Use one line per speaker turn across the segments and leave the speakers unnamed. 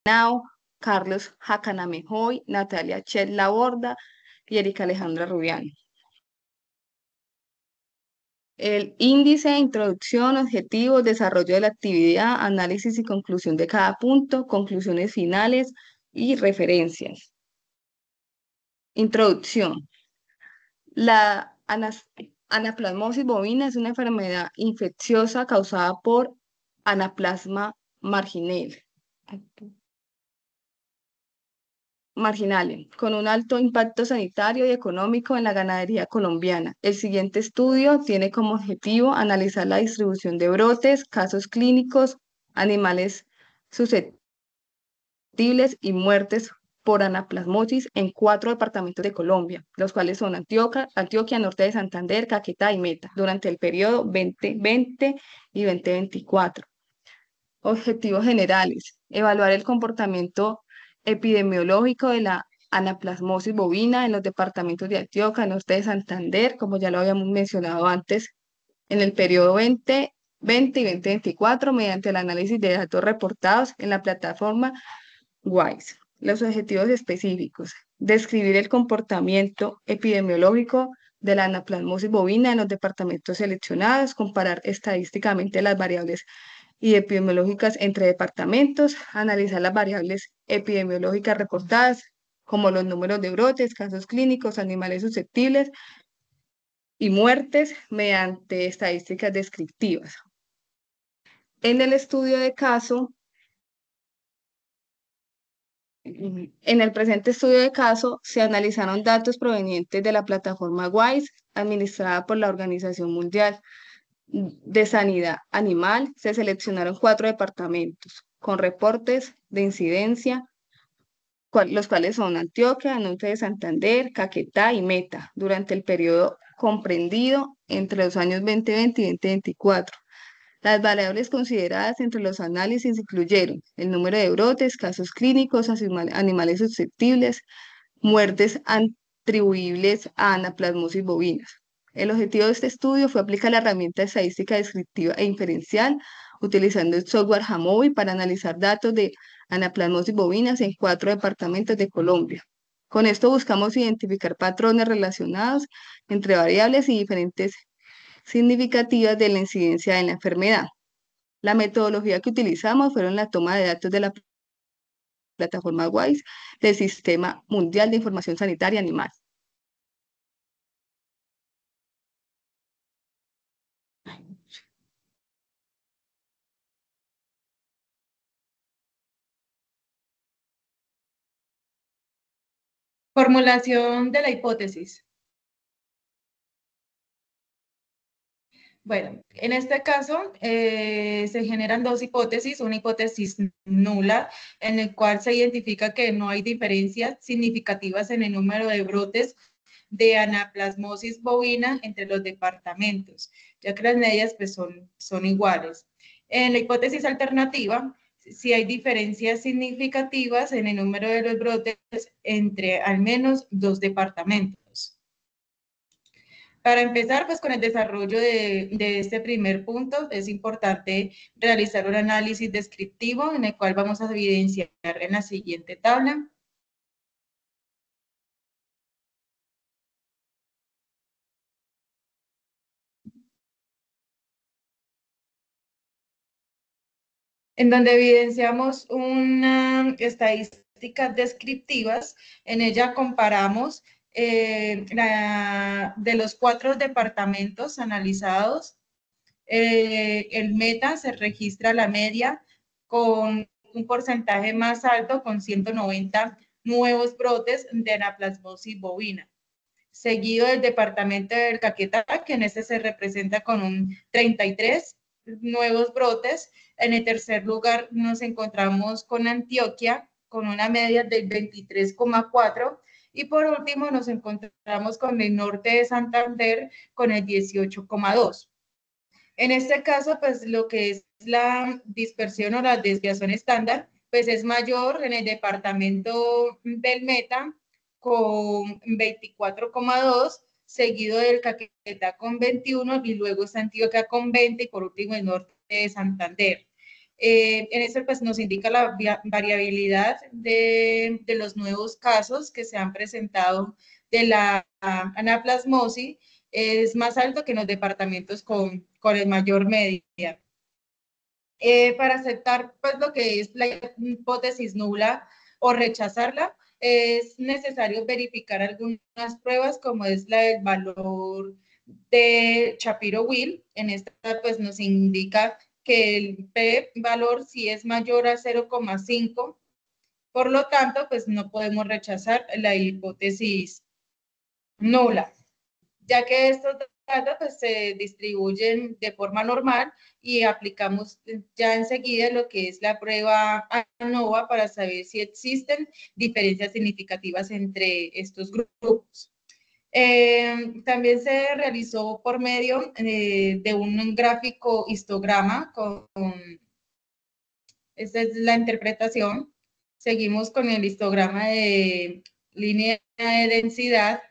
Henao, Carlos Jacanamejoy, Natalia Chet Laborda y Erika Alejandra Rubiano. El índice, introducción, objetivos, desarrollo de la actividad, análisis y conclusión de cada punto, conclusiones finales y referencias. Introducción. La anaplasmosis bovina es una enfermedad infecciosa causada por Anaplasma marginale, con un alto impacto sanitario y económico en la ganadería colombiana. El siguiente estudio tiene como objetivo analizar la distribución de brotes, casos clínicos, animales susceptibles y muertes por anaplasmosis en 4 departamentos de Colombia, los cuales son Antioquia, Norte de Santander, Caquetá y Meta, durante el periodo 2020 y 2024. Objetivos generales: evaluar el comportamiento epidemiológico de la anaplasmosis bovina en los departamentos de Antioquia, Norte de Santander, como ya lo habíamos mencionado antes, en el periodo 2020 y 2024, mediante el análisis de datos reportados en la plataforma WISE. Los objetivos específicos: describir el comportamiento epidemiológico de la anaplasmosis bovina en los departamentos seleccionados, comparar estadísticamente las variables y epidemiológicas entre departamentos, analizar las variables epidemiológicas reportadas, como los números de brotes, casos clínicos, animales susceptibles y muertes, mediante estadísticas descriptivas. En el estudio de caso, en el presente estudio de caso, se analizaron datos provenientes de la plataforma WISE, administrada por la Organización Mundial de Sanidad Animal. Se seleccionaron 4 departamentos con reportes de incidencia, los cuales son Antioquia, Norte de Santander, Caquetá y Meta, durante el periodo comprendido entre los años 2020 y 2024. Las variables consideradas entre los análisis incluyeron el número de brotes, casos clínicos, animales susceptibles, muertes atribuibles a anaplasmosis bovinas. El objetivo de este estudio fue aplicar la herramienta estadística descriptiva e inferencial utilizando el software Jamovi para analizar datos de anaplasmosis bovinas en 4 departamentos de Colombia. Con esto buscamos identificar patrones relacionados entre variables y diferentes significativas de la incidencia de la enfermedad. La metodología que utilizamos fueron la toma de datos de la plataforma WISE del Sistema Mundial de Información Sanitaria Animal.
Formulación de la hipótesis. Bueno, en este caso se generan 2 hipótesis, una hipótesis nula, en la cual se identifica que no hay diferencias significativas en el número de brotes de anaplasmosis bovina entre los departamentos, ya que las medias pues, son iguales. En la hipótesis alternativa, sí hay diferencias significativas en el número de los brotes entre al menos 2 departamentos. Para empezar, pues con el desarrollo de este primer punto, es importante realizar un análisis descriptivo en el cual vamos a evidenciar en la siguiente tabla. En donde evidenciamos unas estadísticas descriptivas. En ella comparamos de los 4 departamentos analizados, el Meta se registra la media con un porcentaje más alto, con 190 nuevos brotes de anaplasmosis bovina, seguido del departamento del Caquetá, que en este se representa con un 33 nuevos brotes. En el tercer lugar nos encontramos con Antioquia, con una media del 23,4, y por último nos encontramos con el norte de Santander con el 18,2. En este caso, pues lo que es la dispersión o la desviación estándar, pues es mayor en el departamento del Meta con 24,2, seguido del Caquetá con 21 y luego Antioquia con 20 y por último el norte de Santander. En este pues nos indica la variabilidad de los nuevos casos que se han presentado de la anaplasmosis, es más alto que en los departamentos con el mayor media. Para aceptar pues lo que es la hipótesis nula o rechazarla, es necesario verificar algunas pruebas como es la del valor de Shapiro-Wills. En esta pues nos indica que el P valor si es mayor a 0,5, por lo tanto pues no podemos rechazar la hipótesis nula, ya que estos datos pues, se distribuyen de forma normal y aplicamos ya enseguida lo que es la prueba ANOVA para saber si existen diferencias significativas entre estos grupos. También se realizó por medio de un gráfico histograma esta es la interpretación. Seguimos con el histograma de línea de densidad,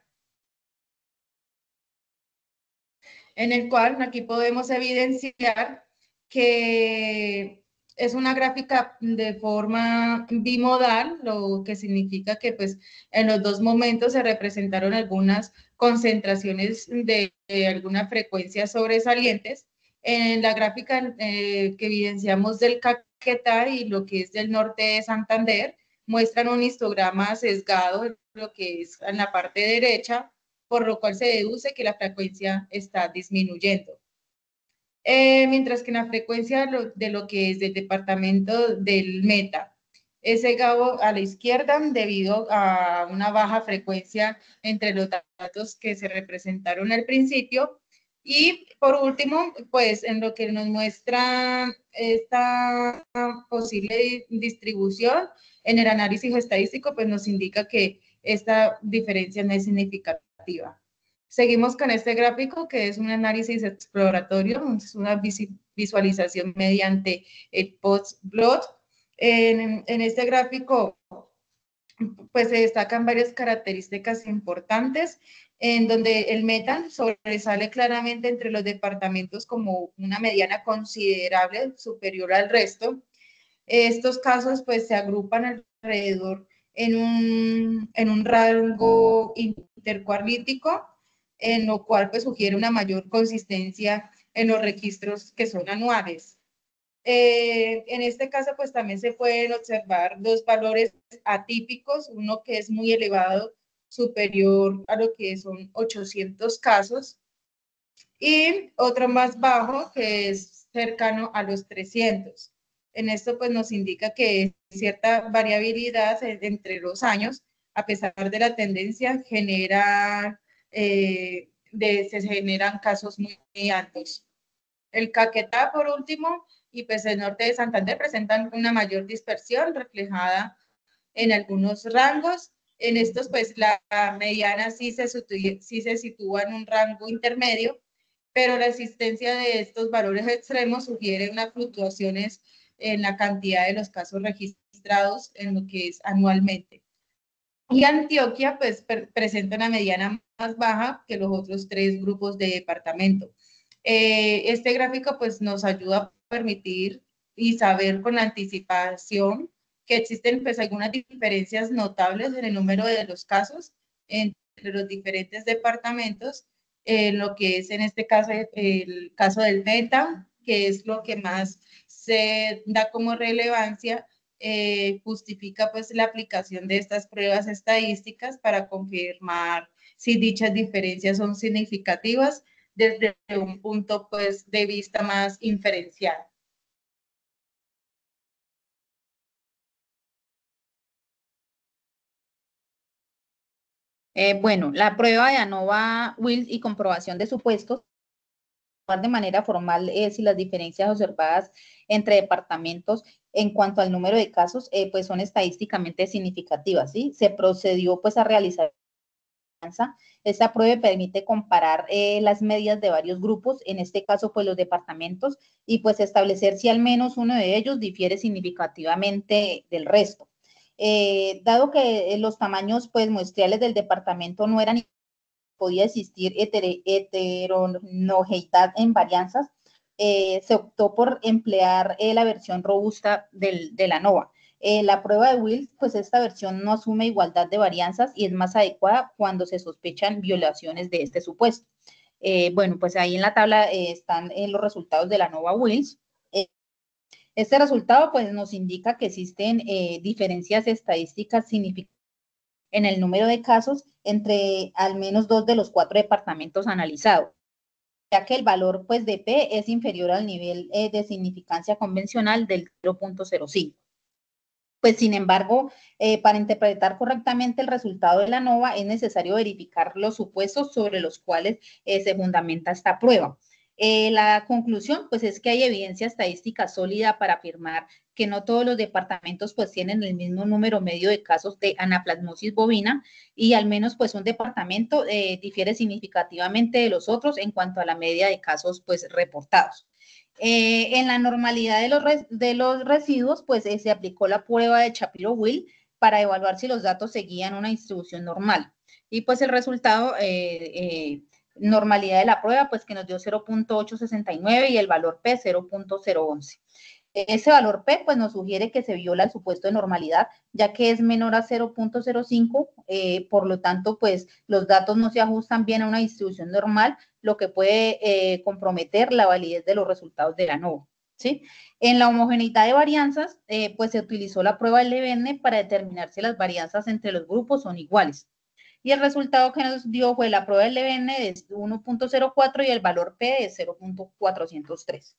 en el cual aquí podemos evidenciar que es una gráfica de forma bimodal, lo que significa que pues en los dos momentos se representaron algunas concentraciones de algunas frecuencias sobresalientes. En la gráfica que evidenciamos del Caquetá y lo que es del norte de Santander, muestran un histograma sesgado en lo que es en la parte derecha, por lo cual se deduce que la frecuencia está disminuyendo. Mientras que en la frecuencia de lo que es del departamento del Meta es cegado a la izquierda debido a una baja frecuencia entre los datos que se representaron al principio. Y por último, pues en lo que nos muestra esta posible distribución en el análisis estadístico, pues nos indica que esta diferencia no es significativa. Seguimos con este gráfico que es un análisis exploratorio, es una visualización mediante el post-plot. En este gráfico pues se destacan varias características importantes en donde el meta sobresale claramente entre los departamentos como una mediana considerable superior al resto. Estos casos pues se agrupan alrededor en un rango intercuarlítico, en lo cual pues sugiere una mayor consistencia en los registros que son anuales. En este caso, pues también se pueden observar dos valores atípicos, uno que es muy elevado, superior a lo que son 800 casos, y otro más bajo, que es cercano a los 300. En esto, pues nos indica que cierta variabilidad entre los años, a pesar de la tendencia, se generan casos muy, muy altos. El Caquetá, por último, y pues el norte de Santander presentan una mayor dispersión reflejada en algunos rangos. En estos, pues la mediana sí se sitúa en un rango intermedio, pero la existencia de estos valores extremos sugiere unas fluctuaciones en la cantidad de los casos registrados en lo que es anualmente. Y Antioquia, pues, presenta una mediana más baja que los otros tres grupos de departamento. Este gráfico, pues, nos ayuda a permitir y saber con anticipación que existen, pues, algunas diferencias notables en el número de los casos entre los diferentes departamentos, lo que es en este caso el caso del Meta, que es lo que más se da como relevancia, justifica pues la aplicación de estas pruebas estadísticas para confirmar si dichas diferencias son significativas desde un punto pues de vista más inferencial.
Bueno, la prueba de ANOVA-Wills y comprobación de supuestos de manera formal si las diferencias observadas entre departamentos en cuanto al número de casos pues son estadísticamente significativas, ¿sí? Se procedió pues a realizar esta prueba permite comparar las medias de varios grupos, en este caso pues los departamentos, y pues establecer si al menos uno de ellos difiere significativamente del resto. Dado que los tamaños pues muestriales del departamento no eran, podía existir heterogeneidad en varianzas, se optó por emplear la versión robusta de la ANOVA. La prueba de Wills, pues esta versión no asume igualdad de varianzas y es más adecuada cuando se sospechan violaciones de este supuesto. Bueno, pues ahí en la tabla están los resultados de la ANOVA Wills. Este resultado pues nos indica que existen diferencias estadísticas significativas en el número de casos entre al menos 2 de los 4 departamentos analizados, ya que el valor pues de P es inferior al nivel de significancia convencional del 0.05. Pues sin embargo, para interpretar correctamente el resultado de la ANOVA es necesario verificar los supuestos sobre los cuales se fundamenta esta prueba. La conclusión pues es que hay evidencia estadística sólida para afirmar que no todos los departamentos pues tienen el mismo número medio de casos de anaplasmosis bovina y al menos pues un departamento difiere significativamente de los otros en cuanto a la media de casos pues reportados. En la normalidad de los residuos, pues se aplicó la prueba de Shapiro-Wills para evaluar si los datos seguían una distribución normal. Y pues el resultado, normalidad de la prueba, pues que nos dio 0.869 y el valor P 0.011. Ese valor P pues nos sugiere que se viola el supuesto de normalidad, ya que es menor a 0.05, por lo tanto, pues los datos no se ajustan bien a una distribución normal, lo que puede comprometer la validez de los resultados de la ANOVA. ¿Sí? En la homogeneidad de varianzas, pues se utilizó la prueba del LBN para determinar si las varianzas entre los grupos son iguales. Y el resultado que nos dio fue la prueba del LBN de 1.04 y el valor P de 0.403.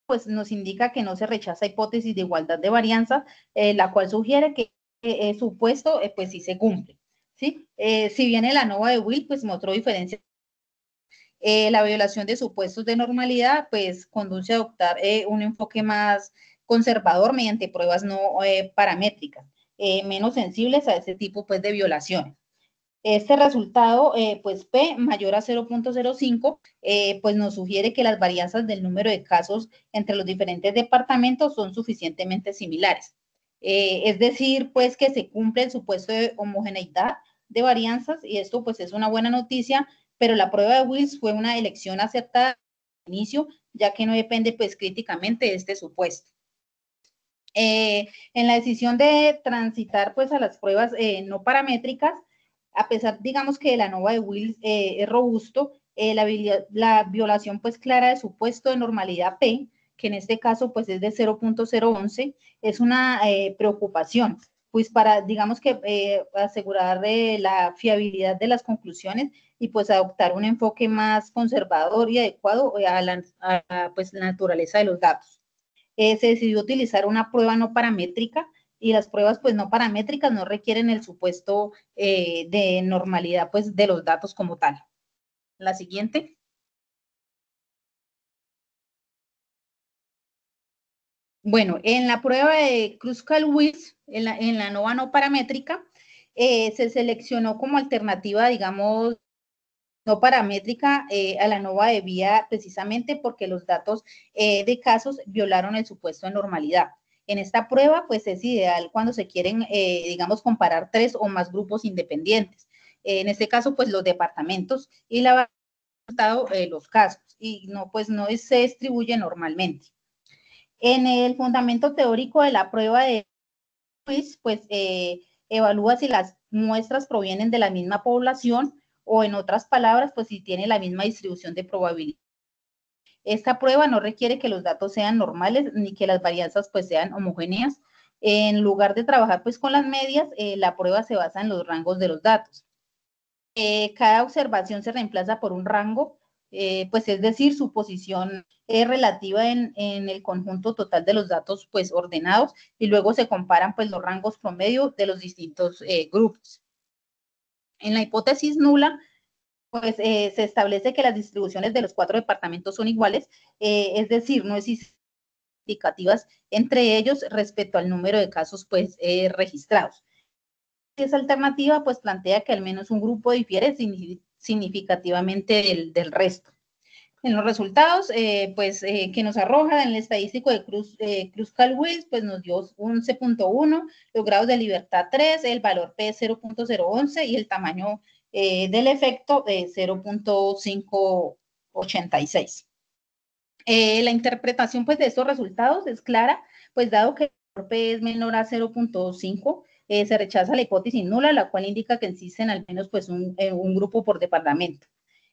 Pues nos indica que no se rechaza hipótesis de igualdad de varianza, la cual sugiere que el supuesto pues sí se cumple. ¿Sí? Si bien la ANOVA de Wills pues mostró diferencias, la violación de supuestos de normalidad pues conduce a adoptar un enfoque más conservador mediante pruebas no paramétricas, menos sensibles a ese tipo pues de violaciones. Este resultado, pues P mayor a 0.05, pues nos sugiere que las varianzas del número de casos entre los diferentes departamentos son suficientemente similares. Es decir, pues que se cumple el supuesto de homogeneidad de varianzas y esto pues es una buena noticia, pero la prueba de Wills fue una elección acertada al inicio, ya que no depende pues críticamente de este supuesto. En la decisión de transitar pues a las pruebas no paramétricas, a pesar, digamos, que la ANOVA de Wills es robusto, la violación pues clara de supuesto de normalidad P, que en este caso pues es de 0.011, es una preocupación, pues para, digamos que asegurar la fiabilidad de las conclusiones y pues adoptar un enfoque más conservador y adecuado a pues, la naturaleza de los datos. Se decidió utilizar una prueba no paramétrica y las pruebas pues no paramétricas no requieren el supuesto de normalidad pues de los datos como tal. La siguiente. Bueno, en la prueba de Kruskal-Wills, en la ANOVA no paramétrica, se seleccionó como alternativa, digamos, no paramétrica a la ANOVA de vía precisamente porque los datos de casos violaron el supuesto de normalidad. En esta prueba, pues es ideal cuando se quieren, digamos, comparar 3 o más grupos independientes. En este caso, pues los departamentos y la los casos y no, pues no se distribuye normalmente. En el fundamento teórico de la prueba de Wills, pues evalúa si las muestras provienen de la misma población o en otras palabras, pues si tiene la misma distribución de probabilidad. Esta prueba no requiere que los datos sean normales ni que las varianzas pues sean homogéneas. En lugar de trabajar pues con las medias, la prueba se basa en los rangos de los datos. Cada observación se reemplaza por un rango, pues es decir, su posición relativa en el conjunto total de los datos pues ordenados y luego se comparan pues los rangos promedio de los distintos grupos. En la hipótesis nula, pues se establece que las distribuciones de los 4 departamentos son iguales, es decir, no existen significativas entre ellos respecto al número de casos pues registrados. Esa alternativa pues plantea que al menos un grupo difiere significativamente del resto. En los resultados, que nos arroja en el estadístico de Kruskal-Wills, pues nos dio 11.1, los grados de libertad 3, el valor P 0.011 y el tamaño del efecto de 0.5 86. La interpretación pues de estos resultados es clara, pues dado que el P es menor a 0.5, se rechaza la hipótesis nula, la cual indica que existen al menos pues un grupo por departamento.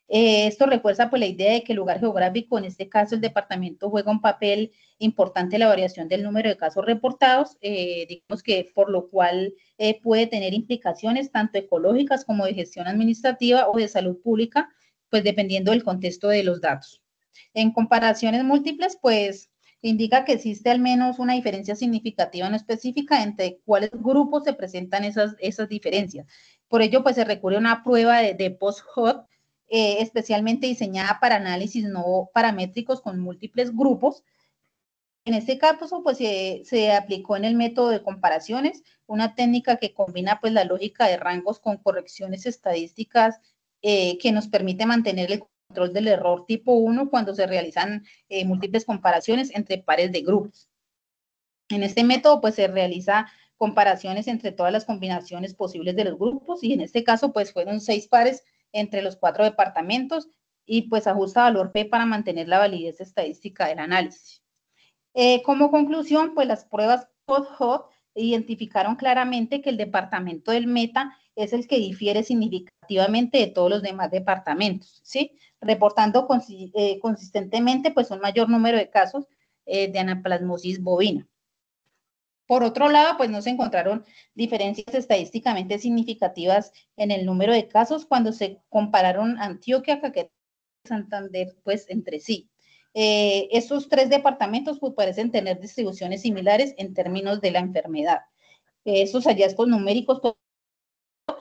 Esto refuerza pues la idea de que el lugar geográfico, en este caso el departamento, juega un papel importante en la variación del número de casos reportados, digamos que por lo cual puede tener implicaciones tanto ecológicas como de gestión administrativa o de salud pública, pues dependiendo del contexto de los datos. En comparaciones múltiples, pues indica que existe al menos una diferencia significativa no específica entre cuáles grupos se presentan esas diferencias. Por ello, pues se recurre a una prueba de post-hoc, especialmente diseñada para análisis no paramétricos con múltiples grupos. En este caso, pues se aplicó en el método de comparaciones, una técnica que combina pues la lógica de rangos con correcciones estadísticas que nos permite mantener el control del error tipo 1 cuando se realizan múltiples comparaciones entre pares de grupos. En este método, pues se realiza comparaciones entre todas las combinaciones posibles de los grupos y en este caso, pues fueron 6 pares entre los 4 departamentos y pues ajusta valor P para mantener la validez estadística del análisis. Como conclusión, pues las pruebas post-hoc identificaron claramente que el departamento del Meta es el que difiere significativamente de todos los demás departamentos, ¿sí? Reportando consistentemente pues un mayor número de casos de anaplasmosis bovina. Por otro lado, pues no se encontraron diferencias estadísticamente significativas en el número de casos cuando se compararon Antioquia, Caquetá y Santander, pues entre sí. Estos 3 departamentos pues, parecen tener distribuciones similares en términos de la enfermedad. Estos hallazgos numéricos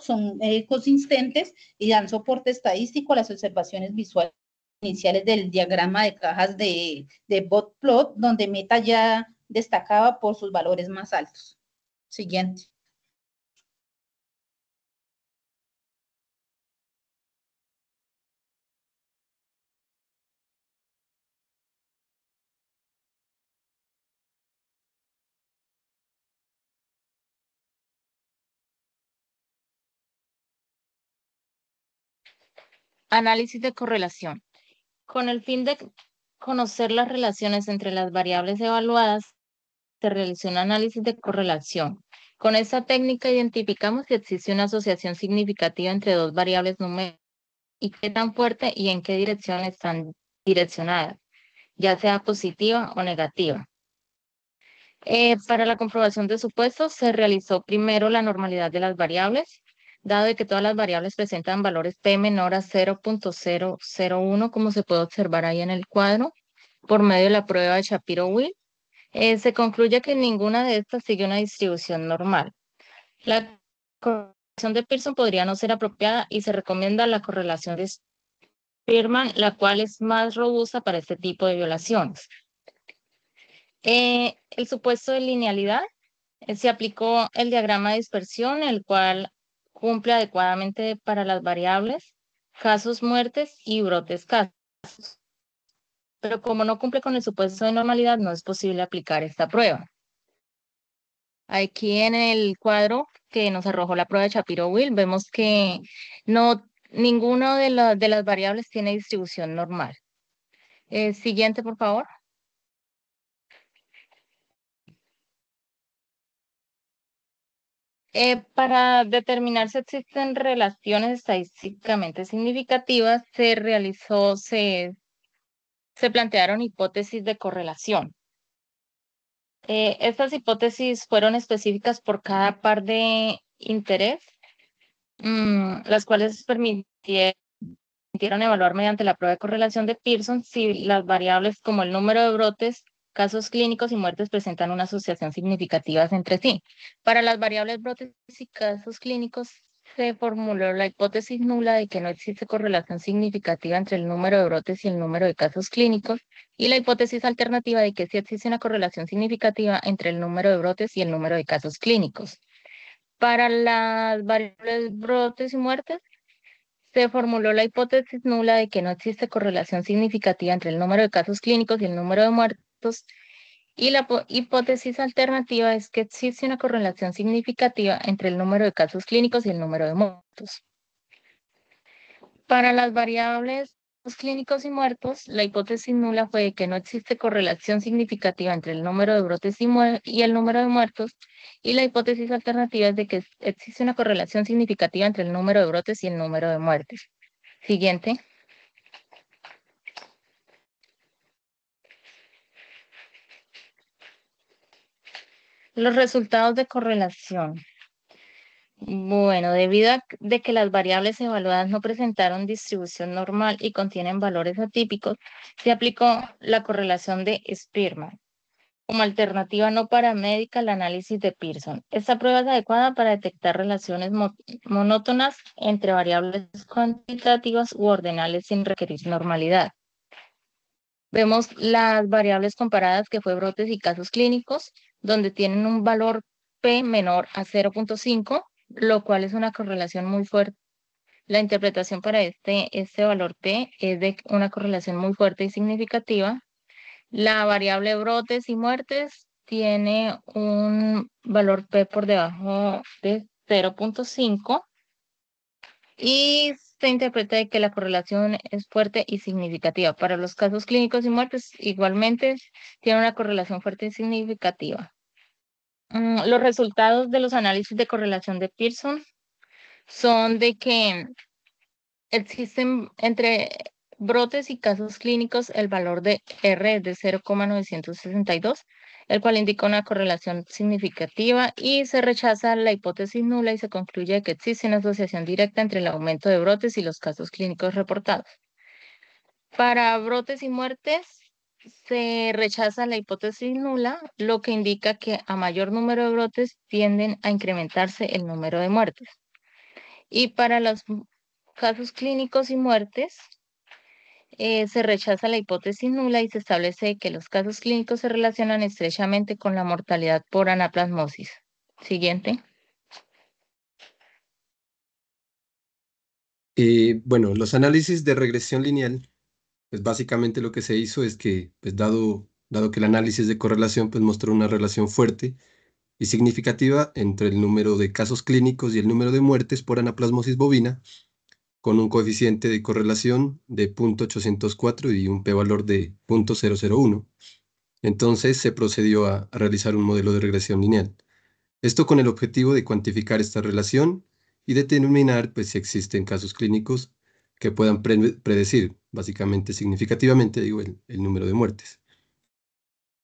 son consistentes y dan soporte estadístico a las observaciones visuales iniciales del diagrama de cajas de botplot, donde Meta ya destacaba por sus valores más altos. Siguiente.
Análisis de correlación. Con el fin de conocer las relaciones entre las variables evaluadas, se realizó un análisis de correlación. Con esta técnica identificamos si existe una asociación significativa entre dos variables numéricas y qué tan fuerte y en qué dirección están direccionadas, ya sea positiva o negativa. Para la comprobación de supuestos, se realizó primero la normalidad de las variables, dado de que todas las variables presentan valores P menor a 0.001, como se puede observar ahí en el cuadro, por medio de la prueba de Shapiro-Wills. Se concluye que ninguna de estas sigue una distribución normal. La correlación de Pearson podría no ser apropiada y se recomienda la correlación de Spearman, la cual es más robusta para este tipo de violaciones. El supuesto de linealidad, se aplicó el diagrama de dispersión, el cual cumple adecuadamente para las variables, casos muertes y brotes casos. Pero como no cumple con el supuesto de normalidad, no es posible aplicar esta prueba. Aquí en el cuadro que nos arrojó la prueba de Shapiro-Wills, vemos que ninguna de las variables tiene distribución normal. Siguiente, por favor. Para determinar si existen relaciones estadísticamente significativas, se plantearon hipótesis de correlación. Estas hipótesis fueron específicas por cada par de interés, las cuales permitieron evaluar mediante la prueba de correlación de Pearson si las variables como el número de brotes, casos clínicos y muertes presentan una asociación significativa entre sí. Para las variables brotes y casos clínicos se formuló la hipótesis nula de que no existe correlación significativa entre el número de brotes y el número de casos clínicos y la hipótesis alternativa de que sí existe una correlación significativa entre el número de brotes y el número de casos clínicos. Para las variables brotes y muertes, se formuló la hipótesis nula de que no existe correlación significativa entre el número de casos clínicos y el número de muertos, y la hipótesis alternativa es que existe una correlación significativa entre el número de casos clínicos y el número de muertos. Para las variables clínicos y muertos, la hipótesis nula fue que no existe correlación significativa entre el número de brotes y el número de muertos, y la hipótesis alternativa es de que existe una correlación significativa entre el número de brotes y el número de muertes. Siguiente. Los resultados de correlación. Bueno, debido a de que las variables evaluadas no presentaron distribución normal y contienen valores atípicos, se aplicó la correlación de Spearman como alternativa no paramédica al análisis de Pearson. Esta prueba es adecuada para detectar relaciones monótonas entre variables cuantitativas u ordinales sin requerir normalidad. Vemos las variables comparadas que fue brotes y casos clínicos, donde tienen un valor P menor a 0.5, lo cual es una correlación muy fuerte. La interpretación para este valor P es de una correlación muy fuerte y significativa. La variable brotes y muertes tiene un valor P por debajo de 0.5 y se interpreta de que la correlación es fuerte y significativa. Para los casos clínicos y muertes, igualmente tiene una correlación fuerte y significativa. Los resultados de los análisis de correlación de Pearson son de que existen entre brotes y casos clínicos el valor de R es de 0,962, el cual indica una correlación significativa y se rechaza la hipótesis nula y se concluye que existe una asociación directa entre el aumento de brotes y los casos clínicos reportados. Para brotes y muertes se rechaza la hipótesis nula, lo que indica que a mayor número de brotes tienden a incrementarse el número de muertes. Y para los casos clínicos y muertes, se rechaza la hipótesis nula y se establece que los casos clínicos se relacionan estrechamente con la mortalidad por anaplasmosis. Siguiente.
Bueno, los análisis de regresión lineal, pues básicamente lo que se hizo es que, pues dado que el análisis de correlación pues mostró una relación fuerte y significativa entre el número de casos clínicos y el número de muertes por anaplasmosis bovina, con un coeficiente de correlación de 0.804 y un p-valor de 0.001. Entonces se procedió a realizar un modelo de regresión lineal. Esto con el objetivo de cuantificar esta relación y determinar pues, si existen casos clínicos que puedan predecir, básicamente significativamente, digo, el número de muertes.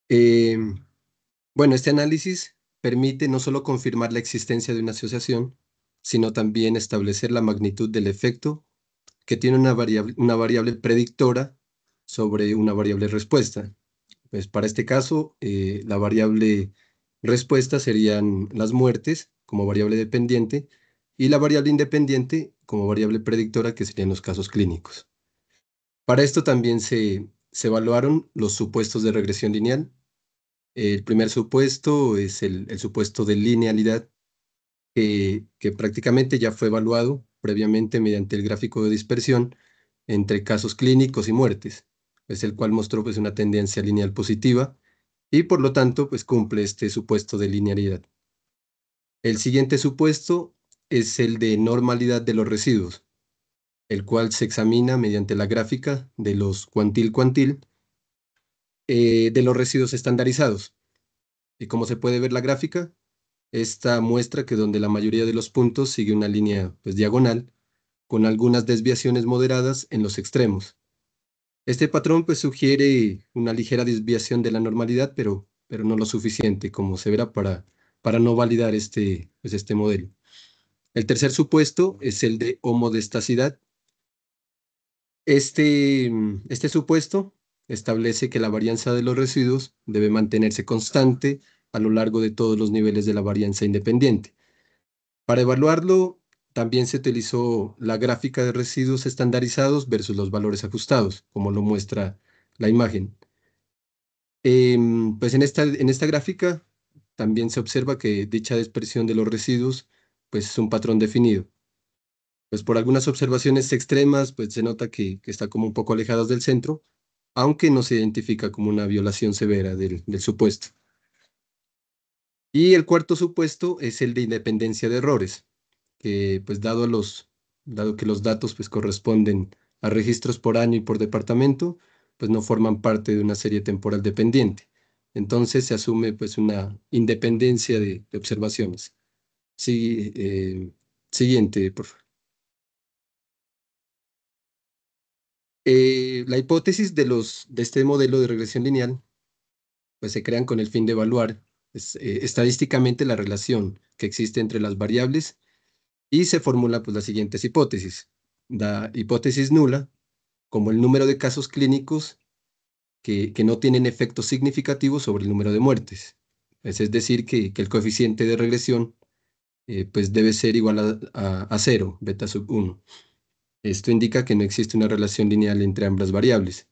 Bueno, este análisis permite no solo confirmar la existencia de una asociación, sino también establecer la magnitud del efecto que tiene una variable predictora sobre una variable respuesta. Pues para este caso, la variable respuesta serían las muertes como variable dependiente y la variable independiente como variable predictora, que serían los casos clínicos. Para esto también se evaluaron los supuestos de regresión lineal. El primer supuesto es el supuesto de linealidad, que prácticamente ya fue evaluado previamente mediante el gráfico de dispersión entre casos clínicos y muertes, es el cual mostró pues, una tendencia lineal positiva y por lo tanto pues, cumple este supuesto de linealidad. El siguiente supuesto es el de normalidad de los residuos, el cual se examina mediante la gráfica de los cuantil-cuantil de los residuos estandarizados. Y como se puede ver la gráfica, esta muestra que donde la mayoría de los puntos sigue una línea pues, diagonal, con algunas desviaciones moderadas en los extremos. Este patrón pues, sugiere una ligera desviación de la normalidad, pero no lo suficiente, como se verá, para no validar este modelo. El tercer supuesto es el de homodestasidad. Este supuesto establece que la varianza de los residuos debe mantenerse constante a lo largo de todos los niveles de la varianza independiente. Para evaluarlo, también se utilizó la gráfica de residuos estandarizados versus los valores ajustados, como lo muestra la imagen. Pues en esta gráfica también se observa que dicha dispersión de los residuos pues es un patrón definido. Pues por algunas observaciones extremas pues se nota que está como un poco alejadas del centro, aunque no se identifica como una violación severa del supuesto. Y el cuarto supuesto es el de independencia de errores, que pues dado que los datos pues corresponden a registros por año y por departamento, pues no forman parte de una serie temporal dependiente. Entonces se asume pues una independencia de observaciones. Sí, siguiente, por favor. La hipótesis de este modelo de regresión lineal pues se crean con el fin de evaluar estadísticamente la relación que existe entre las variables y se formula pues las siguientes hipótesis. La hipótesis nula, como el número de casos clínicos que no tienen efecto significativo sobre el número de muertes. Pues, es decir, que el coeficiente de regresión pues debe ser igual a 0, beta sub 1. Esto indica que no existe una relación lineal entre ambas variables.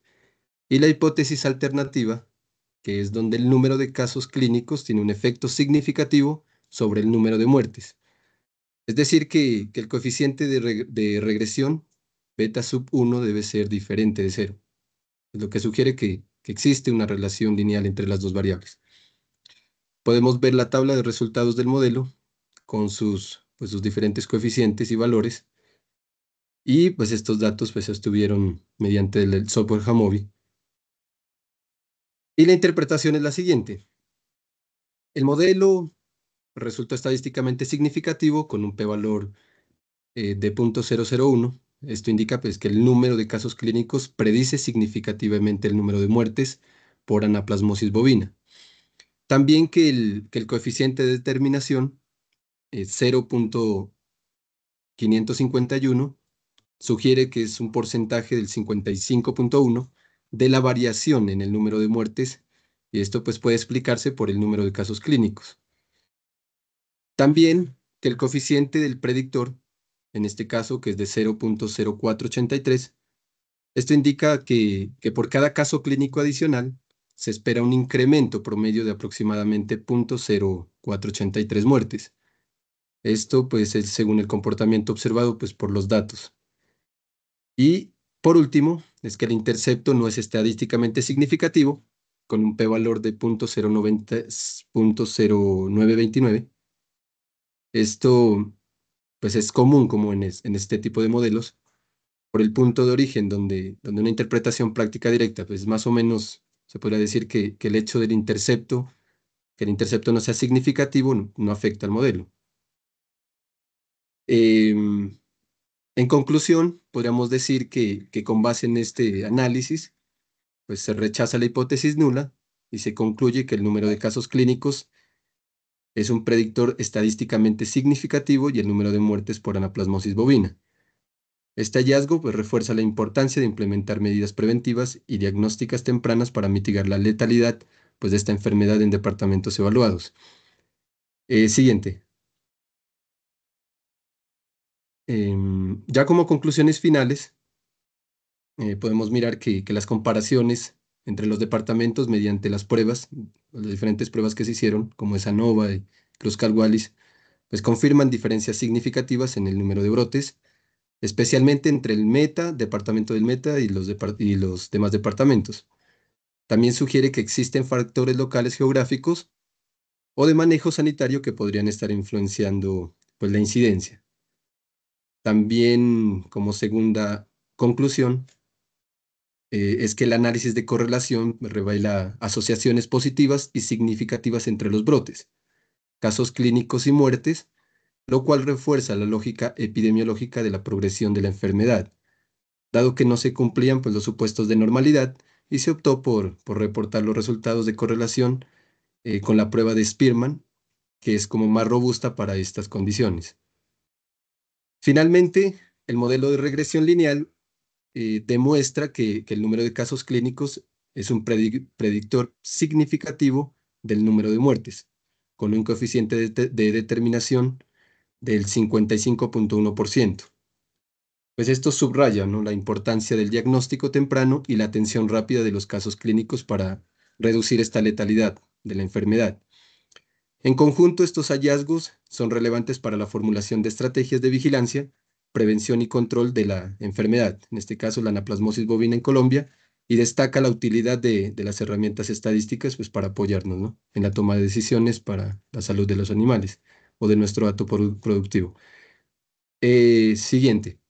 Y la hipótesis alternativa, que es donde el número de casos clínicos tiene un efecto significativo sobre el número de muertes. Es decir, que el coeficiente de regresión, beta sub 1, debe ser diferente de 0, lo que sugiere que existe una relación lineal entre las dos variables. Podemos ver la tabla de resultados del modelo con sus diferentes coeficientes y valores, y pues estos datos pues se obtuvieron mediante el software Jamovi. Y la interpretación es la siguiente. El modelo resultó estadísticamente significativo con un p-valor de 0.001. Esto indica pues, que el número de casos clínicos predice significativamente el número de muertes por anaplasmosis bovina. También que el coeficiente de determinación es 0.551, sugiere que es un porcentaje del 55.1 de la variación en el número de muertes, y esto pues puede explicarse por el número de casos clínicos. También que el coeficiente del predictor, en este caso que es de 0.0483, esto indica que por cada caso clínico adicional se espera un incremento promedio de aproximadamente 0.0483 muertes. Esto pues es según el comportamiento observado pues por los datos. Y por último, es que el intercepto no es estadísticamente significativo, con un p-valor de 0.0929. Esto pues es común como en este tipo de modelos, por el punto de origen donde una interpretación práctica directa, pues más o menos se podría decir que el hecho que el intercepto no sea significativo, no afecta al modelo. En conclusión, podríamos decir que con base en este análisis, pues se rechaza la hipótesis nula y se concluye que el número de casos clínicos es un predictor estadísticamente significativo y el número de muertes por anaplasmosis bovina. Este hallazgo pues, refuerza la importancia de implementar medidas preventivas y diagnósticas tempranas para mitigar la letalidad pues, de esta enfermedad en departamentos evaluados. Siguiente. Ya como conclusiones finales, podemos mirar que las comparaciones entre los departamentos mediante las pruebas, las diferentes pruebas que se hicieron, como esa ANOVA y Kruskal-Wallis, pues confirman diferencias significativas en el número de brotes, especialmente entre el departamento del Meta y los demás departamentos. También sugiere que existen factores locales geográficos o de manejo sanitario que podrían estar influenciando pues, la incidencia. También, como segunda conclusión, es que el análisis de correlación revela asociaciones positivas y significativas entre los brotes, casos clínicos y muertes, lo cual refuerza la lógica epidemiológica de la progresión de la enfermedad, dado que no se cumplían pues, los supuestos de normalidad y se optó por reportar los resultados de correlación con la prueba de Spearman, que es como más robusta para estas condiciones. Finalmente, el modelo de regresión lineal demuestra que el número de casos clínicos es un predictor significativo del número de muertes, con un coeficiente de determinación del 55.1%. Pues esto subraya, ¿no?, la importancia del diagnóstico temprano y la atención rápida de los casos clínicos para reducir esta letalidad de la enfermedad. En conjunto, estos hallazgos son relevantes para la formulación de estrategias de vigilancia, prevención y control de la enfermedad, en este caso la anaplasmosis bovina en Colombia, y destaca la utilidad de las herramientas estadísticas pues, para apoyarnos, ¿no?, en la toma de decisiones para la salud de los animales o de nuestro dato productivo. Siguiente.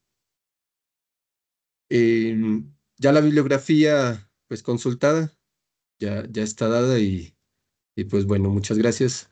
Ya la bibliografía pues consultada ya está dada y pues bueno, muchas gracias.